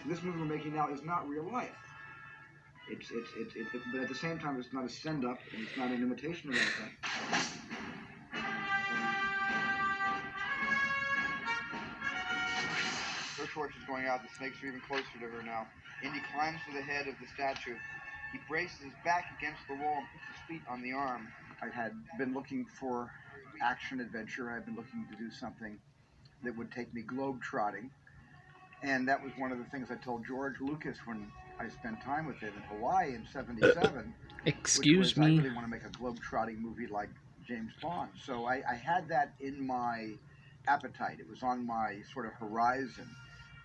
This movie we're making now is not real life. But at the same time, it's not a send-up, and it's not an imitation of anything. Her torch is going out. The snakes are even closer to her now. Indy climbs to the head of the statue. He braces his back against the wall and puts his feet on the arm. I had been looking for action adventure. I've been looking to do something that would take me globe-trotting. And that was one of the things I told George Lucas when I spent time with him in Hawaii in '77. Excuse me. I really want to make a globe-trotting movie like James Bond. So I had that in my appetite. It was on my sort of horizon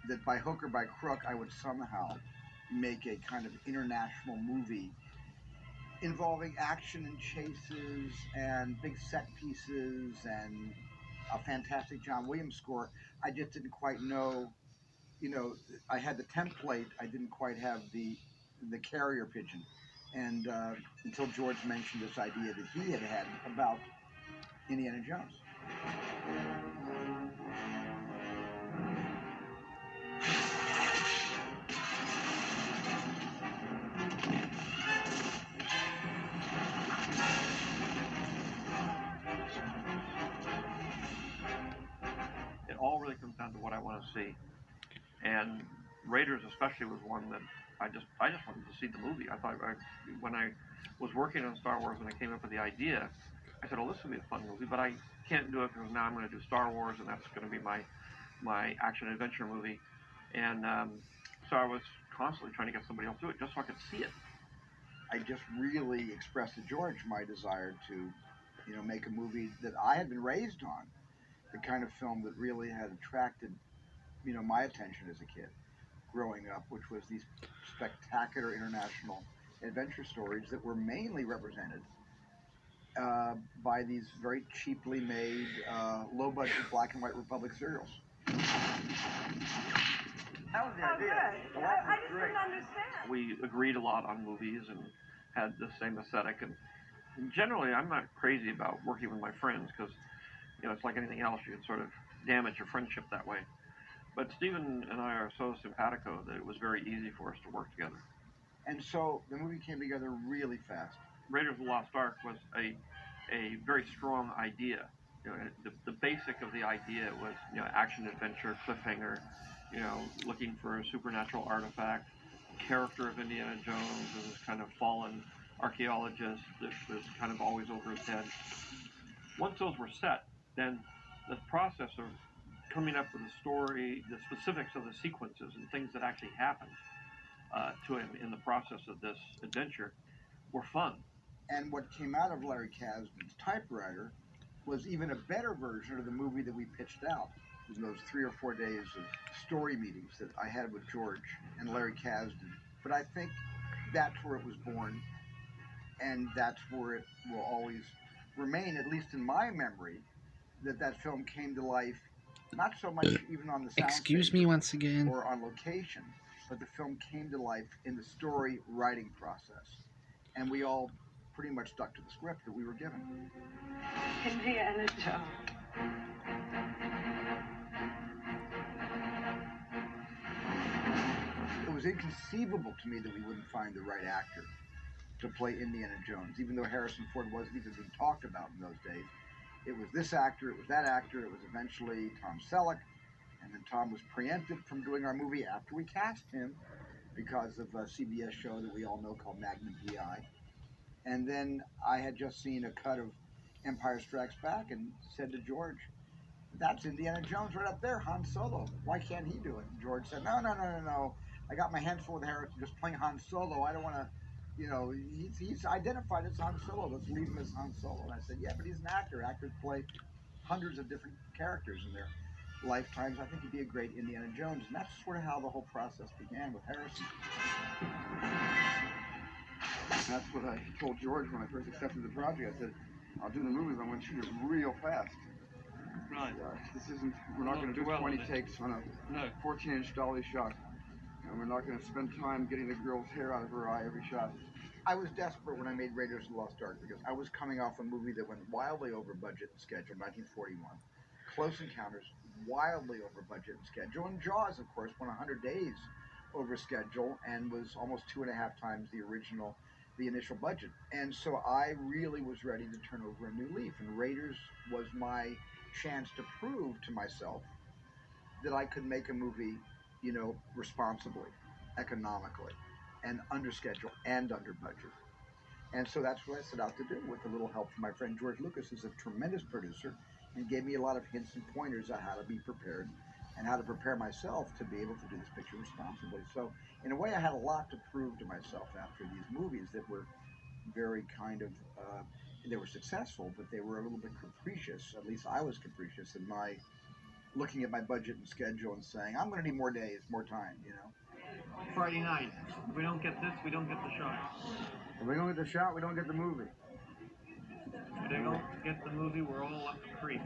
that by hook or by crook, I would somehow make a kind of international movie involving action and chases and big set pieces and a fantastic John Williams score. I just didn't quite know, I had the template. I didn't quite have the carrier pigeon. And until George mentioned this idea that he had about Indiana Jones. It all really comes down to what I want to see. And Raiders especially was one that I just wanted to see the movie. I thought when I was working on Star Wars, when I came up with the idea, I said, "Oh, this will be a fun movie," but I can't do it because now I'm going to do Star Wars, and that's going to be my action adventure movie. And so I was constantly trying to get somebody else to do it just so I could see it. I just really expressed to George my desire to, make a movie that I had been raised on, the kind of film that really had attracted, my attention as a kid growing up, which was these spectacular international adventure stories that were mainly represented by these very cheaply made, low-budget black and white Republic serials. That was the idea. Good. I just didn't understand. We agreed a lot on movies and had the same aesthetic. And generally, I'm not crazy about working with my friends because, it's like anything else. You can sort of damage your friendship that way. But Stephen and I are so simpatico that it was very easy for us to work together. And so the movie came together really fast. Raiders of the Lost Ark was a very strong idea. The basic of the idea was, action adventure, cliffhanger, looking for a supernatural artifact, character of Indiana Jones as this kind of fallen archaeologist that was kind of always over his head. Once those were set, then the process of coming up with a story, the specifics of the sequences and things that actually happened to him in the process of this adventure were fun. And what came out of Larry Kasdan's typewriter was even a better version of the movie that we pitched out in those 3 or 4 days of story meetings that I had with George and Larry Kasdan. But I think that's where it was born, and that's where it will always remain, at least in my memory, that film came to life, not so much even on the sound Excuse me once again. or on location, but the film came to life in the story writing process. And we all pretty much stuck to the script that we were given. Indiana Jones. It was inconceivable to me that we wouldn't find the right actor to play Indiana Jones, even though Harrison Ford wasn't even being talked about in those days. It was this actor, it was that actor, it was eventually Tom Selleck, and then Tom was preempted from doing our movie after we cast him because of a CBS show that we all know called Magnum P.I. And then I had just seen a cut of Empire Strikes Back and said to George, "That's Indiana Jones right up there, Han Solo. Why can't he do it?" And George said, No. I got my hands full with Harrison just playing Han Solo. I don't want to, he's identified as Han Solo. Let's leave him as Han Solo. And I said, yeah, but he's an actor. Actors play hundreds of different characters in their lifetimes. I think he'd be a great Indiana Jones. And that's sort of how the whole process began with Harrison. That's what I told George when I first accepted the project. I said, I'll do the movies. I want to shoot it real fast. Right. We're not going to do 20 takes on a 14-inch dolly shot. And we're not going to spend time getting the girl's hair out of her eye every shot. I was desperate when I made Raiders of the Lost Ark because I was coming off a movie that went wildly over budget and schedule, 1941. Close Encounters, wildly over budget and schedule. And Jaws, of course, went 100 days over schedule and was almost 2.5 times the initial budget. And so I really was ready to turn over a new leaf. And Raiders was my chance to prove to myself that I could make a movie, responsibly, economically, and under schedule and under budget. And so that's what I set out to do with a little help from my friend George Lucas, who's a tremendous producer and gave me a lot of hints and pointers on how to be prepared and how to prepare myself to be able to do this picture responsibly. So in a way, I had a lot to prove to myself after these movies that were very kind of, they were successful, but they were a little bit capricious. At least I was capricious in my looking at my budget and schedule and saying, I'm going to need more days, more time. Friday night. If we don't get this, we don't get the shot. If we don't get the shot, we don't get the movie. If we don't get the movie, we're all up the creek.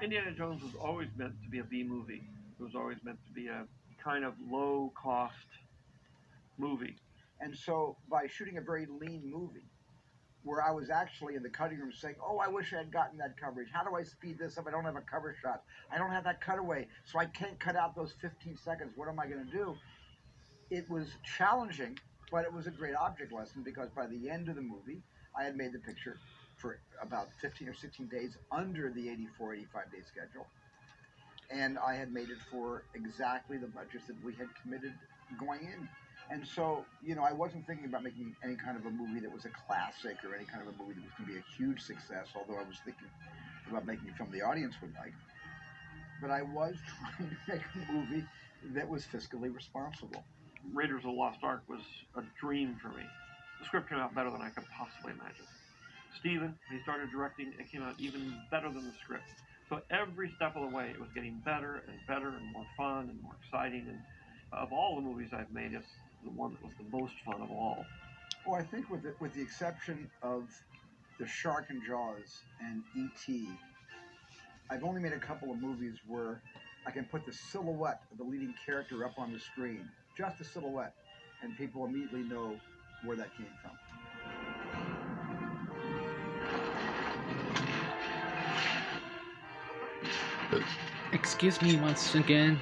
Indiana Jones was always meant to be a B movie. It was always meant to be a kind of low-cost movie. And so by shooting a very lean movie, where I was actually in the cutting room saying, oh, I wish I had gotten that coverage. How do I speed this up? I don't have a cover shot. I don't have that cutaway, so I can't cut out those 15 seconds. What am I going to do? It was challenging, but it was a great object lesson because by the end of the movie, I had made the picture for about 15 or 16 days under the 84, 85-day schedule. And I had made it for exactly the budgets that we had committed going in. And so, I wasn't thinking about making any kind of a movie that was a classic or any kind of a movie that was going to be a huge success, although I was thinking about making a film the audience would like. But I was trying to make a movie that was fiscally responsible. Raiders of the Lost Ark was a dream for me. The script came out better than I could possibly imagine. Steven, when he started directing, it came out even better than the script. So every step of the way, it was getting better and better and more fun and more exciting. And of all the movies I've made, it's the one that was the most fun of all. Well, I think with the exception of The Shark and Jaws and E.T., I've only made a couple of movies where I can put the silhouette of the leading character up on the screen, just a silhouette, and people immediately know where that came from. Excuse me once again.